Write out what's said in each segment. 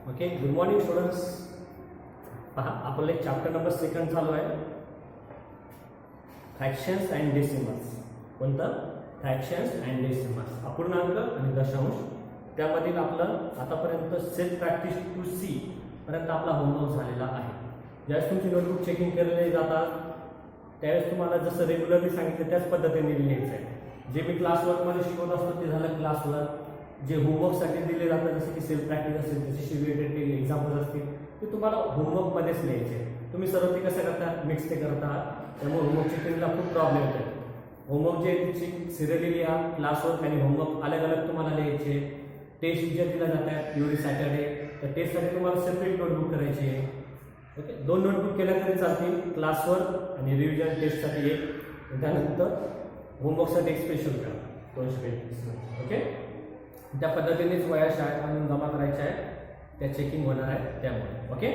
Okay, good morning students. पहा, आपलं एक चॅप्टर नंबर 2 चालू आहे, फ्रॅक्शन्स अँड डेसिमल्स. कोणतं? फ्रॅक्शन्स अँड डेसिमल्स, अपूर्णांक आणि दशांश. त्यामधील आपलं आतापर्यंत सेल्फ प्रॅक्टिस टू सी पर्यंत आपला होमवर्क झालेला आहे. ज्यावेळेस तुमची नोटबुक चेकिंग केलेले जातात त्यावेळेस तुम्हाला जसं रेग्युलरली सांगितलं त्याच पद्धतीने लिहायचं आहे. जे मी क्लासवर्कमध्ये शिकवत असतो ते झालं क्लासवर्क. जे होमवर्कसाठी दिले जातात जसे की सेल्फ प्रॅक्टिस असेल, त्याच्याशी रिलेटेड एक्झाम्पल्स असतील, ते तुम्हाला होमवर्कमध्येच लिहायचे. तुम्ही सर्व ते कसं करता? मिक्स ते करता. त्यामुळे होमवर्क चेकिंगला खूप प्रॉब्लेम येतात. होमवर्क जे त्याची सिरियली लिहा, क्लासवर्क आणि होमवर्क अलग अलग तुम्हाला लिहायचे. टेस्ट ज्या दिल्या जातात एव्हरी सॅटर्डे, तर टेस्टसाठी तुम्हाला सेपरेट नोटबुक करायची आहे. ओके, 2 नोटबुक केल्या तरी चालतील, क्लासवर्क आणि रिव्हिजन टेस्टसाठी एक, त्यानंतर होमवर्कसाठी एक स्पेशल करा 200 पेज. ओके, त्या पद्धतीनेच वया शाळेत आणून जमा करायच्या आहेत, त्या चेकिंग होणार आहे त्यामुळे. ओके,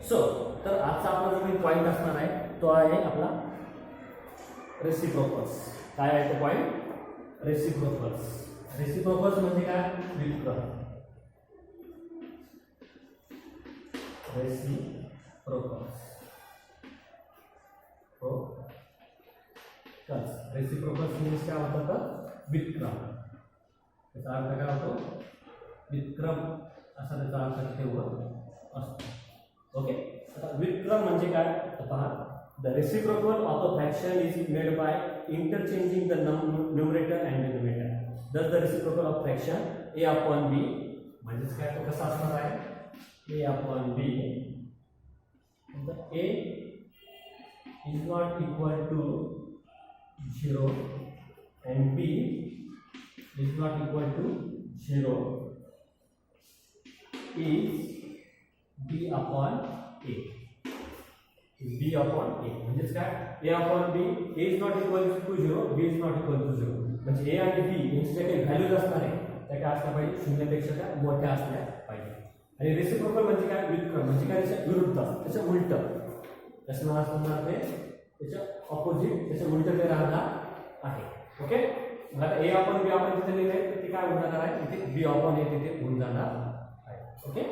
सो तर आजचा आपला जो काही पॉईंट असणार आहे तो आहे आपला रेसिप्रोकल्स. काय आहे तो पॉईंट? रेसिप्रोकल्स. रेसिप्रोकल्स म्हणजे काय? व्युत्क्रम. रेसिप्रोकल्स. रेसिप्रोकल्स म्हणजे काय होतं? तर व्युत्क्रम. त्याचा अर्थ काय होतो? व्युत्क्रम असा त्याचा अर्थ तिथे वर असतो. ओके, आता व्युत्क्रम म्हणजे काय? तर पहा, the reciprocal of a fraction is made by interchanging the numerator and denominator. Thus the reciprocal of fraction a upon b म्हणजेच काय? तो कसा असणार आहे? a upon b. a is not equal to 0 and b is not equal to 0 is b upon a. b upon a म्हणजेच काय? a upon b, a is not equal to 0, b is not equal to 0. म्हणजे ए आणि बी यांची ज्या काही values असणार आहे त्या काय असल्या पाहिजे? शून्यापेक्षा त्या मोठ्या असल्या पाहिजे. आणि रेसिप्रोकल म्हणजे काय? व्युत्क्रम म्हणजे काय? त्याच्या विरुद्ध, त्याच्या उलट. कसं नाव असणार ते? त्याच्या ऑपोजिट, त्याच्या उलट ते राहणार आहे. ओके, मग आता ए अपॉन बी आपण तिथे लिहिले तर ते काय होऊन जाणार आहे? तिथे बी अपॉन ए तिथे होऊन जाणार आहे. Okay,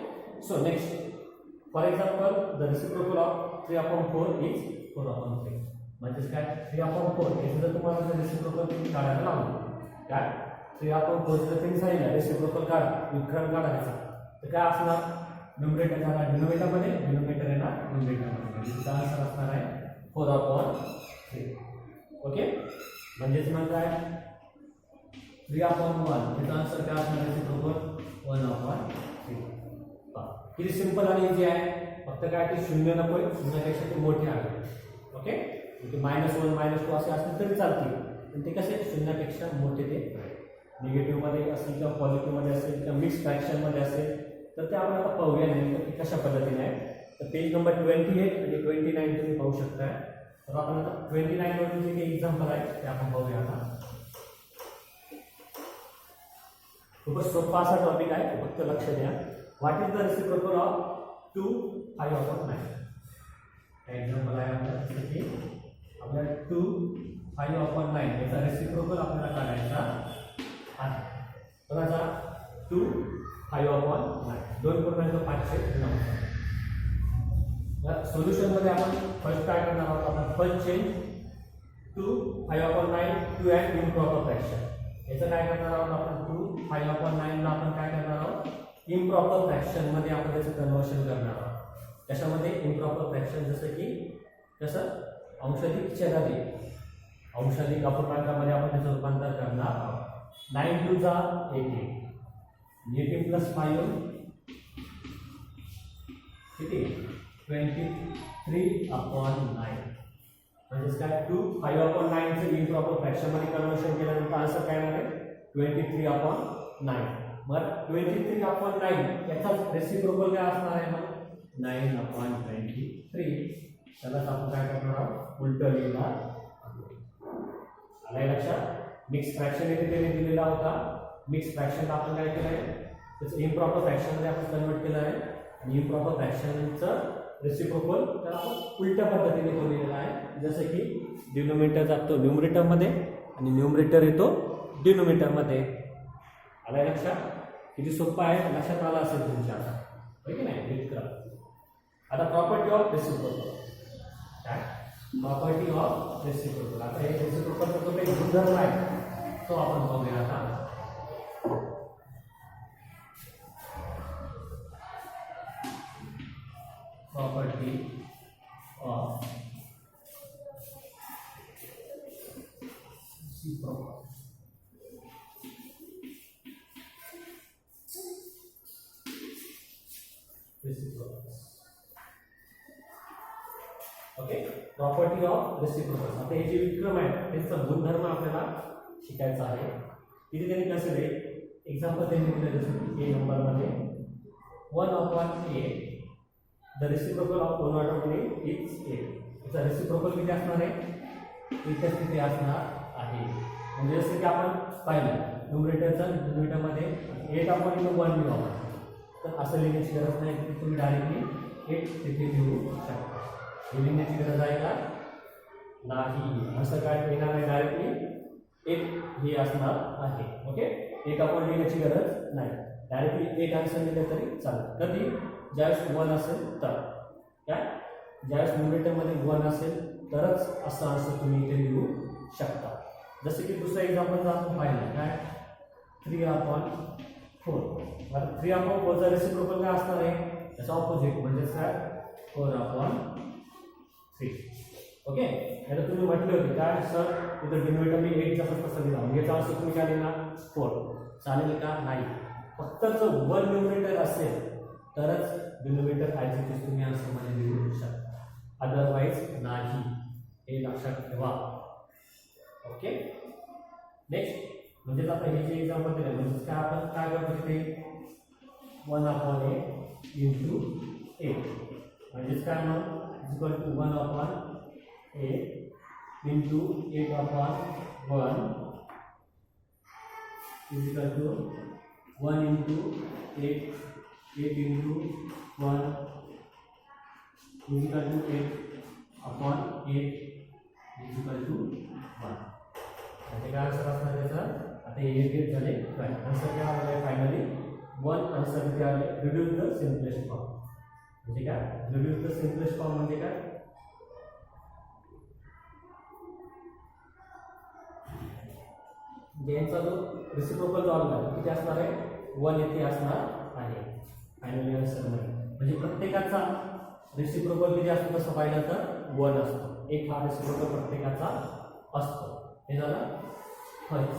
so next, for example the reciprocal of 3/4 is 4/3. म्हणजेच काय? 3/4 हे जर तुम्हाला जर रेसिप्रोकल तुम्ही काढायला लावलं, काय 3/4 जर तुम्ही सांगितलं रेसिप्रोकल काढा, व्युत्क्रम काढायचा, तर काय असणार? न्यूमरेटर जाणार डिनोमिनेटरमध्ये, डिनोमिनेटर येणार न्यूमरेटरमध्ये. म्हणजे त्याचा आन्सर असणार आहे 4/3. ओके, म्हणजेच मग काय? 3/1 त्याचा आन्सर काय असणार? रेसिप्रोकल 1/3. किती सिंपल आणि इझी आहे. फक्त काय ते शून्य नको, शून्यापेक्षा ते मोठे आहे. ओके, -1 -2 असे असतील तरी चालतील, पण ते कसे? शून्यापेक्षा मोठे ते निगेटिव्हमध्ये असेल किंवा पॉझिटिव्हमध्ये असेल किंवा मिक्स फ्रॅक्शनमध्ये असेल, तर ते आपण आता पाहूया नेमकं की कशा पद्धतीने आहे. तर पेज नंबर 28 आणि 29 तुम्ही पाहू शकता. तर आपण आता 29 वरून जे काही एक्झाम्पल आहे ते आपण पाहूया. आता खूपच सोपा असा टॉपिक आहे, फक्त लक्ष द्या. What is the reciprocal of 2 5/9? Example आहे आपल्याला जसं की आपल्याला 2 5/9 याचा रेसिप्रोकल आपल्याला काढायचा आहे. कोणाचा? 2 5/9, 2.509. सोल्युशनमध्ये आपण फर्स्ट काय करणार आहोत? आपण first change 2 5/9 to and improper fraction. याचं काय करणार आहोत आपण? 2 5/9 ला आपण काय करणार आहोत? इम्प्रॉपर फ्रॅक्शनमध्ये आपण त्याचं कन्व्हर्शन करणार आहोत. कशामध्ये? Improper fraction. जसं की कसं? अंशाधिक छेदाधिक, अंशाधिक अपूर्णांकामध्ये आपण त्याचं रूपांतर करणार आहोत. 9 2 जा 18, 18 + 5 किती? 23/9. म्हणजेच काय? 2 5/9 चे इम्प्रॉपर फ्रॅक्शनमध्ये कन्व्हर्शन केल्यानंतर आन्सर काय येणार आहे? 23/9. मग 23/9 याचाच रेसिप्रोकल काय असणार आहे? मग 9/23. त्यालाच आपण काय करणार आहोत? उलटं लिहिणार. आलंय लक्षात? मिक्स फ्रॅक्शन इथे त्याने दिलेला होता. मिक्स फ्रॅक्शनला आपण काय केलं आहे? त्याचं इम्प्रॉपर फ्रॅक्शनमध्ये आपण कन्वर्ट केलं आहे. आणि इम्प्रॉपर फ्रॅक्शनचं रेसिप्रोकल तर आपण उलट्या पद्धतीने तो लिहिलेला आहे. जसं की डिनोमिनेटर जातो न्यूमरेटरमध्ये आणि न्यूमरेटर येतो डिनोमिनेटरमध्ये. आलंय लक्षात? किती सोपं आहे, लक्षात आलं असेल तुमच्या. होय की नाही विक्रम. आता प्रॉपर्टी ऑफ रेसिप्रोकल काय प्रॉपर्टी ऑफ रेसिप्रोकल. आता हे रेसिप्रोकलचा जो काही गुणधर्म आहे तो आपण बघूया आता. Property of reciprocal. Okay property of reciprocal. आता हे जे विक्रम आहे त्यांचा गुणधर्म आपल्याला शिकायचा आहे. इथे त्यांनी कसं आहे एक्झाम्पल त्यांनी दिलं जसं की ए नंबरमध्ये 1/a the reciprocal of 1/a is 8. याचा रेसिप्रोकल किती असणार आहे इथेच किती असणार आहे. म्हणजे जसं की आपण पाहिलं न्यूमरेटरचा डिनोमिनेटरमध्ये 8/1 लिहू आपण. तर असं लिहिण्याची गरज नाही की तुम्ही डायरेक्टली 8 तिथे लिहू शकता. हे लिहिण्याची गरज आहे का नाही. असं काय येणार आहे डायरेक्टली 8 हे असणार आहे. ओके 1 आपण लिहिण्याची गरज नाही. डायरेक्टली 8 आन्सर लिहिलं तरी चालेल. कधी ज्यावेळेस 1 असेल तर काय ज्यावेळेस न्यूमरेटरमध्ये 1 असेल तरच असं आन्सर तुम्ही इथे लिहू शकता. जसं की दुसरं एक्झाम्पल आपण पाहिलं काय 3/4. आता 3/4चा रेसिप्रोकल काय असणार आहे त्याचा ऑपोजिट म्हणजेच काय 4/3. ओके आता तुम्ही म्हटले होते काय सर इथं डिनोमिनेटर मी 8 जसं तसं लिहिला म्हणजे याचा अर्थ तुम्ही काय लिहिणार 4. चालेल का नाही. फक्त जर 1 न्यूमरेटर असेल तरच डिनोमिनेटर ॲज इट इज तुम्ही आन्सरमध्ये लिहू शकता. अदरवाईज नाही हे लक्षात ठेवा. ओके नेक्स्ट म्हणजे आता हे जे एक्झाम्पल दिलं म्हणजे काय आपण काय करतो तिथे 1/a इंटू 8 म्हणजेच काय मग equal to 1/a into 8/1 is equal to 1 into 8 into 1 is equal to 8/8 is equal to 1. म्हणजे काय आन्सर असणार त्याचा आता हे 8 झाले राईट. आन्सर काय आलं फायनली 1 आन्सर किती आले रिड्यूस द सिम्पलेस्ट फॉर्म. म्हणजे काय रिड्यूस द सिम्पलेस्ट फॉर्म म्हणजे काय यांचा जो रेसिप्रोकल जो आला किती असणार आहे 1 येथे असणार आहे फायनली आन्सर मध्ये. म्हणजे प्रत्येकाचा रेसिप्रोकल किती असतो तसं पाहिलं तर 1 असतो. एक हा रेसिप्रोकल प्रत्येकाचा असतो. हे झालं फर्स्ट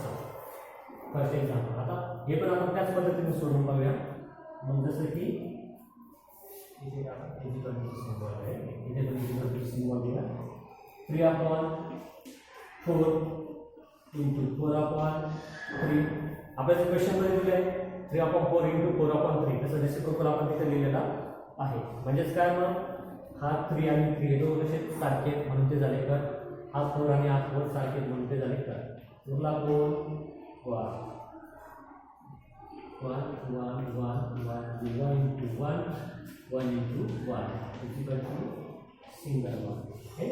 एक्झाम्पल. आता हे पण आपण त्याच पद्धतीने सोडून बघूया. मग जसं की इथे आपण इक्वल सिम्बॉल आहे इथे पण इक्वल सिम्बॉल दिला 3/4 इंटू 4/3. आपल्या क्वेश्चनमध्ये दिलं आहे 3/4 इंटू 4/3 त्याचा रेसिप्रोकल आपण तिथे लिहिलेला आहे. म्हणजेच काय मग हा 3 आणि 3 हे दोन कसे सारखे म्हणून ते झाले तर हा 4 आणि हा 4 सारखे म्हणून ते झाले तर उरला कोण 1 into 1 into 1 is equal to single 1. हे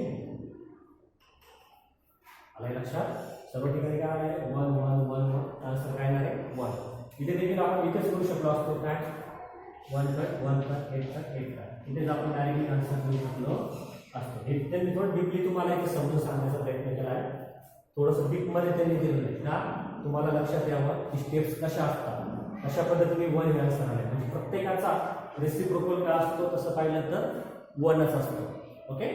आलं लक्षात. सर्व ठिकाणी काय आहे 1 1 1 1 आन्सर काय येणार आहे 1. इथे देखील आपण इथेच करू शकलो असतो काय 1 कट 8 कट इथेच आपण डायरेक्टली आन्सर करू शकलो असतो. हे त्यांनी थोडं डीपली तुम्हाला इथे समजून सांगण्याचा प्रयत्न केला आहे. थोडंसं डीपमध्ये त्यांनी दिलेलं आहे का तुम्हाला लक्षात यावं की स्टेप्स कशा असतात अशा पद्धतीने 1 हे आन्सर आले. म्हणजे प्रत्येकाचा रेसिप्रोकल काय असतो तसं पाहिलं तर 1च असतो. ओके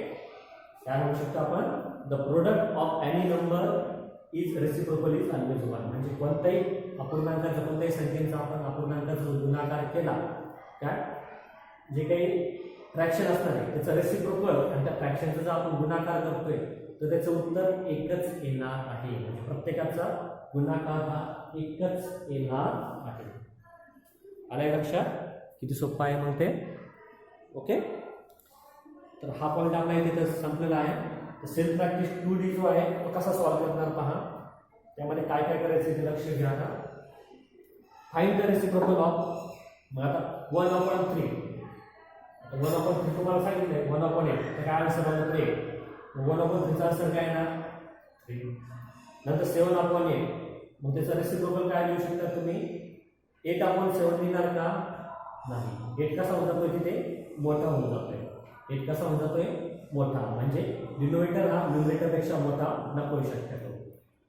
काय म्हणू शकतो आपण the product of any number is reciprocal is always 1. म्हणजे कोणत्याही अपूर्णांकाचा कोणत्याही संख्येचा आपण अपूर्णांकाचा गुणाकार केला काय जे काही फ्रॅक्शन असणार आहे त्याचा रेसिप्रोकल आणि त्या फ्रॅक्शनचा जर आपण गुणाकार करतोय तर त्याचं उत्तर एकच येणार आहे. म्हणजे प्रत्येकाचा गुणाकार हा एकच येणार आहे. आलाय लक्षात किती सोपं आहे मग ते. ओके तर हा पॉईंट आपला इथे तर संपलेला आहे. सेल्फ प्रॅक्टिस 2D जो आहे तो कसा सॉल्व्ह करणार पहा. त्यामध्ये काय काय करायचं ते लक्ष घ्या. आता फाइंड द रेसिप्रोकल ऑफ मग आता 1/3 आता 1/3 तुम्हाला सांगितलंय 1/8 तर काय आन्सर आलं 3. 1/3 चा आन्सर काय येणार 3. नंतर 7/8 मग त्याचा रेसिप्रोकल काय लिहू शकता तुम्ही 8/7 लिहिणार का नाही. 8 कसा होऊन जातोय तिथे मोठा होऊन जातोय. 8 कसा होऊन जातोय मोठा, म्हणजे डिनोमिनेटर हा न्यूमरेटरपेक्षा मोठा नको शक्यतो.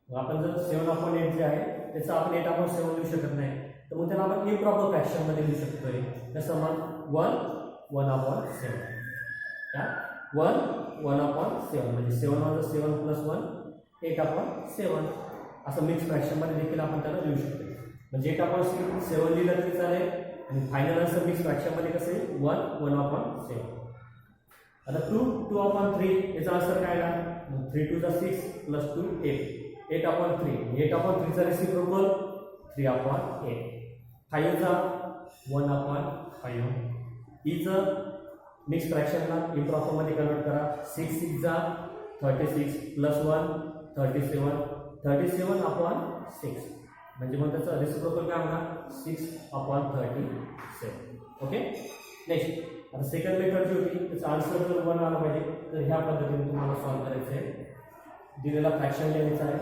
आपण जर 7/8 जे आहे त्याचं आपण 8/7 लिहू शकत नाही, तर मग त्याला आपण इम्प्रॉपर फ्रॅक्शनमध्ये लिहू शकतोय. कसं मग 1/7 क्या 1/7 म्हणजे 7 + 1 8/7 असं मिक्स फ्रॅक्शनमध्ये देखील आपण त्याला लिहू शकतो. म्हणजे 8/7 लिहिलं तरी चालेल आणि फायनल आन्सर मिक्स फ्रॅक्शनमध्ये कसं आहे 1/7. आता 2/3 याचा आन्सर काय आला? 3 2 6 + 2 8 8/3. 8/3चा रेसिप्रोकल 3/8. 5चा 1/5. ईचं मिक्स फ्रॅक्शनला इम्प्रॉपरमध्ये कन्वर्ट करा. 6 6 36 + 1 37 37/6 म्हणजे मग त्याचं रेसिप्रोकल काय होणार 6/37. ओके. नेक्स्ट आता सेकंड मेथड जी होती त्याचा आन्सर जर 1 आला पाहिजे तर ह्या पद्धतीने तुम्हाला सॉल्व्ह करायचं आहे. दिलेला फ्रॅक्शन लिहायचा आहे,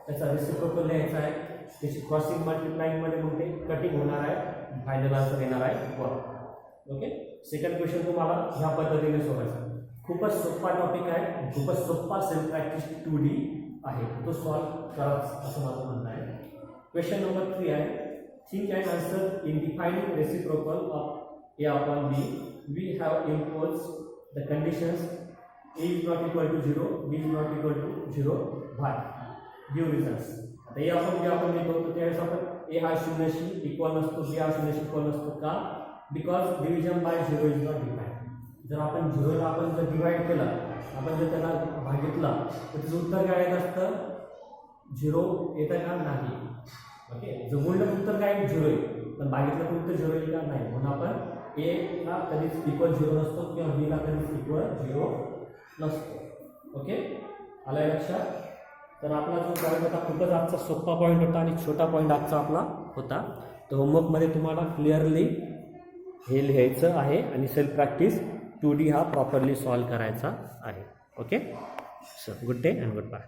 त्याचा रेसिप्रोकल लिहायचा आहे, त्याची क्रॉसिंग मल्टिप्लाइंगमध्ये मग ते कटिंग होणार आहे, फायनल आन्सर येणार आहे 1. ओके. सेकंड क्वेश्चन तुम्हाला ह्या पद्धतीने सोडवायचा. खूपच सोपा टॉपिक आहे, खूपच सोपा सेल्फ प्रॅक्टिस 2D आहे, तो सॉल्व्ह करा असं माझं म्हणणं आहे. क्वेश्चन नंबर 3 आहे. Think and answer in defining reciprocal of A/B. We have imposed the conditions A is not equal to 0, B is not equal to 0. Why? Give reasons. आता A आपण लिहितो तर त्यावेळेस आपण A हा 0शी इक्वल नसतो, B हा 0शी इक्वल नसतो. का? Because division by 0 is not defined. जर आपण 0ला आपण जर डिवाइड केला, आपण जर त्याला भागितला तर त्याचं उत्तर काय येत असतं 0 येतं का नाही. ओके. जर बोललं उत्तर काय 0 आहे, पण भागितलं तर उत्तर 0 येईल का नाही. म्हणून आपण A ला कधीच इक्वल 0 नसतो किंवा B ला कधीच इक्वल 0 नसतो. ओके. आलं लक्षात. तर आपला जो पॉईंट होता खूपच आजचा सोपा पॉईंट होता आणि छोटा पॉईंट आजचा आपला होता. तर होमवर्कमध्ये तुम्हाला क्लिअरली हे लिहायचं आहे आणि सेल्फ प्रॅक्टिस 2D हा प्रॉपरली सॉल्व्ह करायचा आहे. Okay. So good day and good bye.